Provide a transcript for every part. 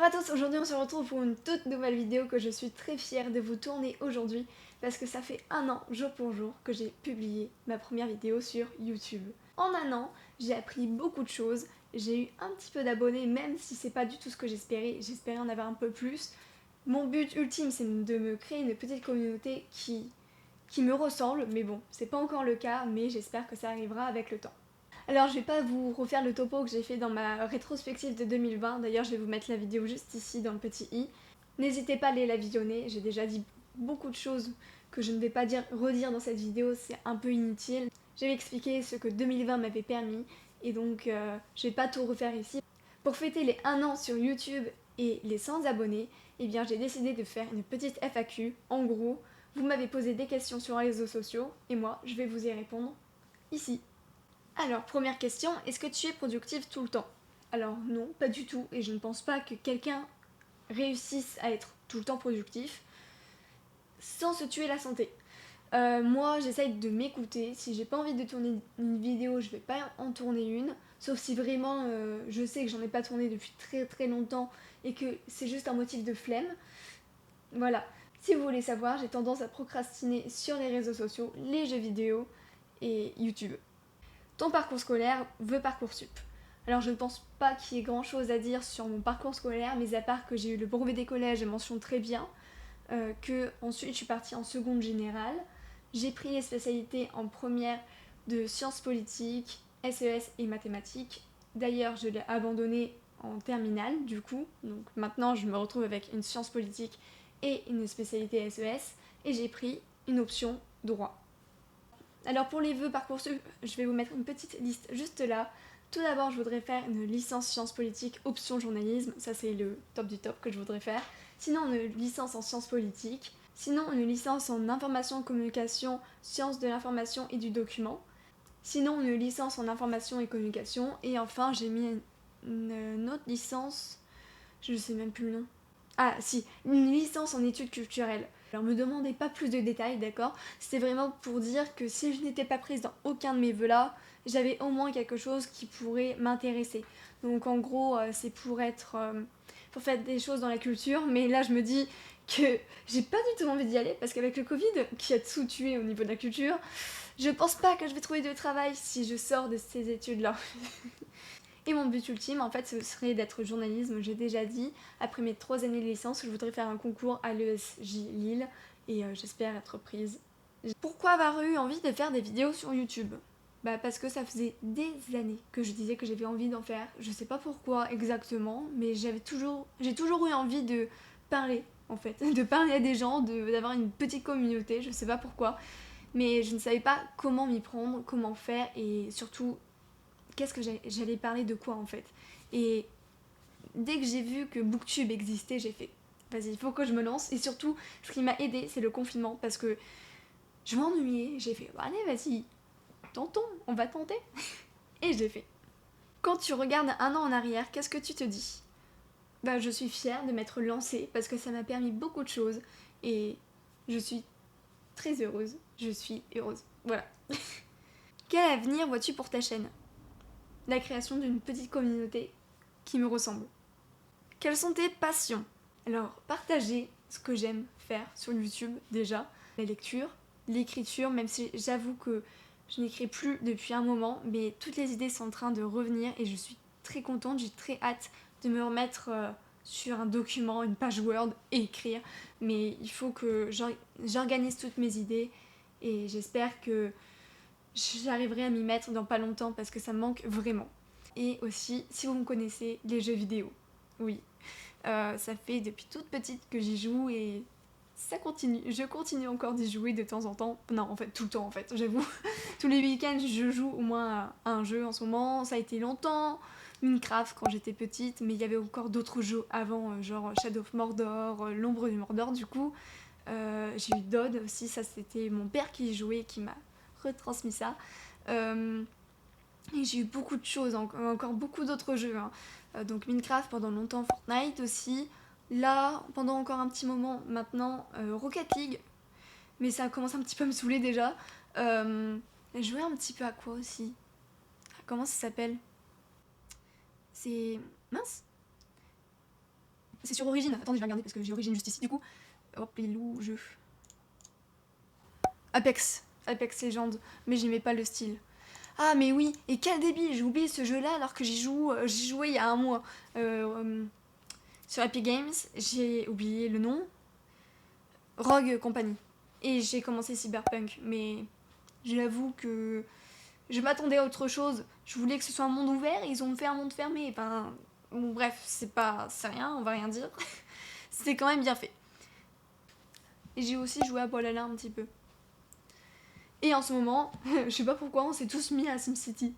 à tous, aujourd'hui on se retrouve pour une toute nouvelle vidéo que je suis très fière de vous tourner aujourd'hui parce que ça fait un an jour pour jour que j'ai publié ma première vidéo sur YouTube. En un an, j'ai appris beaucoup de choses, j'ai eu un petit peu d'abonnés même si c'est pas du tout ce que j'espérais en avoir un peu plus. Mon but ultime c'est de me créer une petite communauté qui me ressemble, mais bon, c'est pas encore le cas, mais j'espère que ça arrivera avec le temps. Alors je vais pas vous refaire le topo que j'ai fait dans ma rétrospective de 2020, d'ailleurs je vais vous mettre la vidéo juste ici dans le petit i. N'hésitez pas à aller la visionner, j'ai déjà dit beaucoup de choses que je ne vais pas redire dans cette vidéo, c'est un peu inutile. Je vais expliquer ce que 2020 m'avait permis et donc je vais pas tout refaire ici. Pour fêter les 1 an sur YouTube et les 100 abonnés, eh bien j'ai décidé de faire une petite FAQ. En gros, vous m'avez posé des questions sur les réseaux sociaux et moi je vais vous y répondre ici. Alors, première question, est-ce que tu es productive tout le temps? Alors non, pas du tout, et je ne pense pas que quelqu'un réussisse à être tout le temps productif sans se tuer la santé. Moi, j'essaye de m'écouter. Si j'ai pas envie de tourner une vidéo, je vais pas en tourner une. Sauf si vraiment je sais que j'en ai pas tourné depuis très très longtemps et que c'est juste un motif de flemme. Voilà. Si vous voulez savoir, j'ai tendance à procrastiner sur les réseaux sociaux, les jeux vidéo et YouTube. Ton parcours scolaire veut Parcoursup. Alors je ne pense pas qu'il y ait grand chose à dire sur mon parcours scolaire, mais à part que j'ai eu le brevet des collèges et mention très bien, que ensuite je suis partie en seconde générale, j'ai pris les spécialités en première de sciences politiques, SES et mathématiques. D'ailleurs je l'ai abandonné en terminale du coup, donc maintenant je me retrouve avec une science politique et une spécialité SES, et j'ai pris une option droit. Alors pour les vœux Parcoursup, je vais vous mettre une petite liste juste là. Tout d'abord, je voudrais faire une licence sciences politiques option journalisme, ça c'est le top du top que je voudrais faire. Sinon, une licence en sciences politiques. Sinon, une licence en information communication, sciences de l'information et du document. Sinon, une licence en information et communication. Et enfin, j'ai mis une autre licence, je sais même plus le nom. Ah si, une licence en études culturelles. Alors me demandez pas plus de détails, d'accord? C'était vraiment pour dire que si je n'étais pas prise dans aucun de mes vœux là, j'avais au moins quelque chose qui pourrait m'intéresser. Donc en gros, c'est pour faire des choses dans la culture, mais là je me dis que j'ai pas du tout envie d'y aller parce qu'avec le Covid qui a tout tué au niveau de la culture, je pense pas que je vais trouver de travail si je sors de ces études là. Et mon but ultime, en fait, ce serait d'être journalisme, j'ai déjà dit. Après mes 3 années de licence, je voudrais faire un concours à l'ESJ Lille et j'espère être prise. Pourquoi avoir eu envie de faire des vidéos sur YouTube? Bah parce que ça faisait des années que je disais que j'avais envie d'en faire. Je sais pas pourquoi exactement, mais j'ai toujours eu envie de parler, en fait. De parler à des gens, d'avoir une petite communauté, je sais pas pourquoi. Mais je ne savais pas comment m'y prendre, comment faire et surtout qu'est-ce que j'allais parler de quoi en fait. Et dès que j'ai vu que Booktube existait, j'ai fait vas-y, il faut que je me lance. Et surtout, ce qui m'a aidé, c'est le confinement parce que je m'ennuyais. J'ai fait allez, vas-y, tentons, on va tenter. Et j'ai fait. Quand tu regardes 1 an en arrière, qu'est-ce que tu te dis? Bah, je suis fière de m'être lancée parce que ça m'a permis beaucoup de choses et je suis très heureuse. Je suis heureuse. Voilà. Quel avenir vois-tu pour ta chaîne? La création d'une petite communauté qui me ressemble. Quelles sont tes passions? Alors, partager ce que j'aime faire sur YouTube déjà, la lecture, l'écriture, même si j'avoue que je n'écris plus depuis un moment, mais toutes les idées sont en train de revenir et je suis très contente, j'ai très hâte de me remettre sur un document, une page Word et écrire, mais il faut que j'organise toutes mes idées et j'espère que j'arriverai à m'y mettre dans pas longtemps parce que ça me manque vraiment. Et aussi, si vous me connaissez, les jeux vidéo. Oui, ça fait depuis toute petite que j'y joue et ça continue. Je continue encore d'y jouer de temps en temps. Non, en fait, tout le temps, en fait, j'avoue. Tous les week-ends, je joue au moins à un jeu en ce moment. Ça a été longtemps. Minecraft quand j'étais petite, mais il y avait encore d'autres jeux avant, genre Shadow of Mordor, l'ombre du Mordor, du coup. J'ai eu Dodd aussi, ça c'était mon père qui y jouait et qui m'a retransmis ça. Et j'ai eu beaucoup de choses, encore beaucoup d'autres jeux. Hein. Donc Minecraft pendant longtemps, Fortnite aussi. Là, pendant encore un petit moment, maintenant, Rocket League. Mais ça commence un petit peu à me saouler déjà. J'ai joué un petit peu à quoi aussi? Comment ça s'appelle? C'est... Mince. C'est sur Origin. Attendez, je vais regarder parce que j'ai Origin juste ici du coup. Hop, les loups, jeux. Apex Legends, mais j'aimais pas le style. Ah mais oui, et quel débile, j'ai oublié ce jeu-là alors que j'y jouais il y a un mois. Sur Epic Games, j'ai oublié le nom. Rogue Company. Et j'ai commencé Cyberpunk, mais j'avoue que je m'attendais à autre chose. Je voulais que ce soit un monde ouvert, et ils ont fait un monde fermé. Enfin, bon bref, c'est rien, on va rien dire. C'était quand même bien fait. Et j'ai aussi joué à Brawlhalla un petit peu. Et en ce moment, je sais pas pourquoi, on s'est tous mis à SimCity.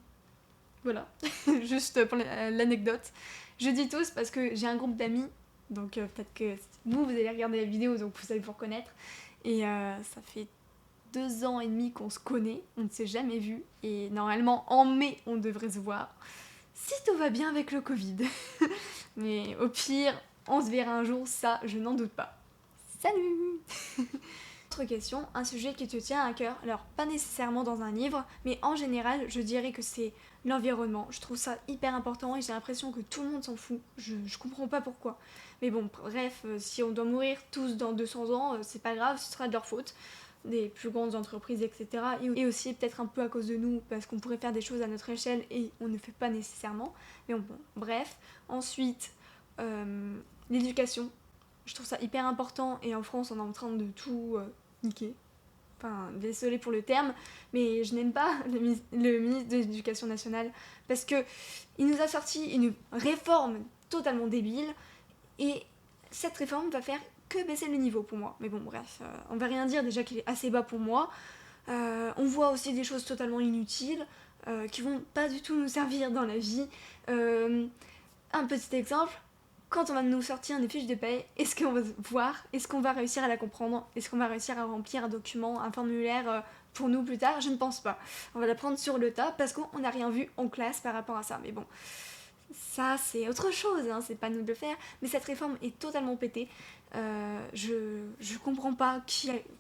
Voilà, juste pour l'anecdote. Je dis tous parce que j'ai un groupe d'amis, donc peut-être que vous allez regarder la vidéo, donc vous allez vous reconnaître. Et ça fait 2 ans et demi qu'on se connaît, on ne s'est jamais vu, et normalement en mai on devrait se voir, si tout va bien avec le Covid. Mais au pire, on se verra un jour, ça je n'en doute pas. Salut! Autre question, un sujet qui te tient à cœur, alors pas nécessairement dans un livre, mais en général je dirais que c'est l'environnement. Je trouve ça hyper important et j'ai l'impression que tout le monde s'en fout, je comprends pas pourquoi. Mais bon, bref, si on doit mourir tous dans 200 ans, c'est pas grave, ce sera de leur faute, des plus grandes entreprises, etc. Et aussi peut-être un peu à cause de nous, parce qu'on pourrait faire des choses à notre échelle et on ne fait pas nécessairement. Mais bon, bref. Ensuite, l'éducation. Je trouve ça hyper important et en France on est en train de tout niquer. Enfin, désolé pour le terme, mais je n'aime pas le ministre de l'Éducation nationale parce que il nous a sorti une réforme totalement débile et cette réforme va faire que baisser le niveau pour moi. Mais bon, bref, on va rien dire, déjà qu'il est assez bas pour moi. On voit aussi des choses totalement inutiles qui vont pas du tout nous servir dans la vie. Un petit exemple, quand on va nous sortir une fiche de paye, est-ce qu'on va voir, est-ce qu'on va réussir à la comprendre, est-ce qu'on va réussir à remplir un document, un formulaire pour nous plus tard? Je ne pense pas. On va l'apprendre sur le tas parce qu'on n'a rien vu en classe par rapport à ça. Mais bon, ça c'est autre chose, hein, c'est pas nous de le faire. Mais cette réforme est totalement pétée. Je comprends pas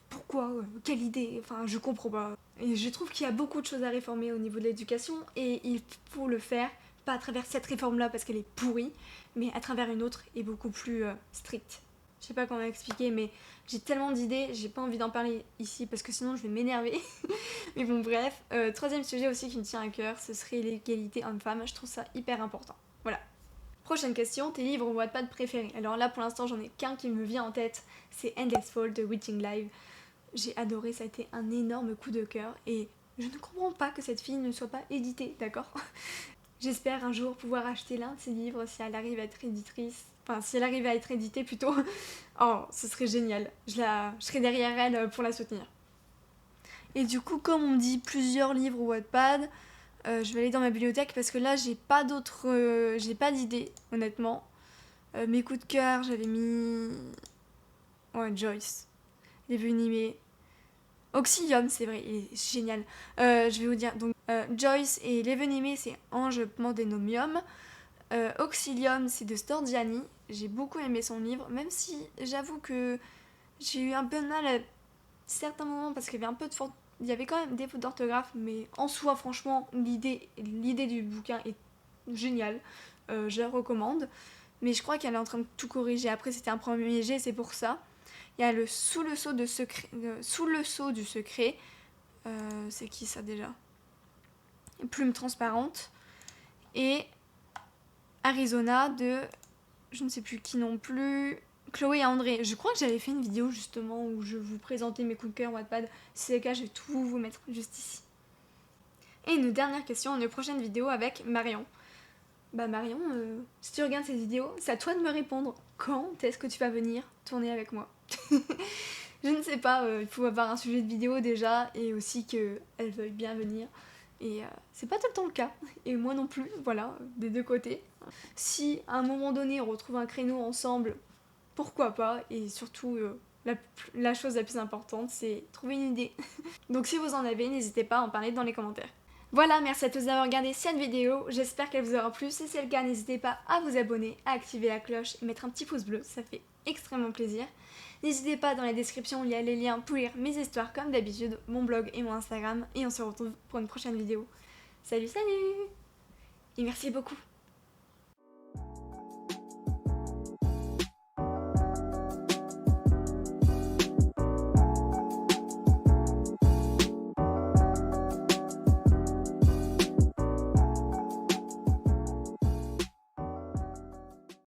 pourquoi, quelle idée, enfin je comprends pas. Et je trouve qu'il y a beaucoup de choses à réformer au niveau de l'éducation et il faut le faire, pas à travers cette réforme-là parce qu'elle est pourrie, mais à travers une autre et beaucoup plus stricte. Je sais pas comment expliquer, mais j'ai tellement d'idées, j'ai pas envie d'en parler ici parce que sinon je vais m'énerver. Mais bon, bref. Troisième sujet aussi qui me tient à cœur, ce serait l'égalité homme-femme. Je trouve ça hyper important. Voilà. Prochaine question, tes livres ou Wattpad préférés? Alors là, pour l'instant, j'en ai qu'un qui me vient en tête, c'est Endless Fall de Witching Live. J'ai adoré, ça a été un énorme coup de cœur et je ne comprends pas que cette fille ne soit pas éditée, d'accord? J'espère un jour pouvoir acheter l'un de ses livres si elle arrive à être éditrice. Enfin, si elle arrive à être éditée plutôt. Oh, ce serait génial. Je serai derrière elle pour la soutenir. Et du coup, comme on me dit plusieurs livres ou Wattpad, je vais aller dans ma bibliothèque parce que là, j'ai pas d'idées, honnêtement. Mes coups de cœur, j'avais mis. Ouais, Joyce. Les vues animées. Oxylium, c'est vrai, il est génial. Je vais vous dire, donc Joyce et Les Venimés, c'est Ange Pandénomium. Oxylium, c'est de Storgiani. J'ai beaucoup aimé son livre, même si j'avoue que j'ai eu un peu de mal à certains moments parce qu'il y avait il y avait quand même des fautes d'orthographe, mais en soi, franchement, l'idée du bouquin est géniale. Je la recommande. Mais je crois qu'elle est en train de tout corriger. Après, c'était un premier jet, c'est pour ça. Il y a le Sous le sceau du secret. C'est qui ça déjà? Plume transparente. Et Arizona de je ne sais plus qui non plus. Chloé et André. Je crois que j'avais fait une vidéo justement où je vous présentais mes coups de cœur Wattpad. Si c'est le cas, je vais tout vous mettre juste ici. Et une dernière question, une prochaine vidéo avec Marion. Bah Marion, si tu regardes cette vidéo, c'est à toi de me répondre. Quand est-ce que tu vas venir tourner avec moi? Je ne sais pas, il faut avoir un sujet de vidéo déjà et aussi qu'elle veuille bien venir. Et c'est pas tout le temps le cas. Et moi non plus, voilà, des deux côtés. Si à un moment donné on retrouve un créneau ensemble, pourquoi pas? Et surtout, la chose la plus importante, c'est trouver une idée. Donc si vous en avez, n'hésitez pas à en parler dans les commentaires. Voilà, merci à tous d'avoir regardé cette vidéo, j'espère qu'elle vous aura plu. Si c'est le cas, n'hésitez pas à vous abonner, à activer la cloche et mettre un petit pouce bleu, ça fait extrêmement plaisir. N'hésitez pas, dans la description, il y a les liens pour lire mes histoires comme d'habitude, mon blog et mon Instagram. Et on se retrouve pour une prochaine vidéo. Salut, salut! Et merci beaucoup!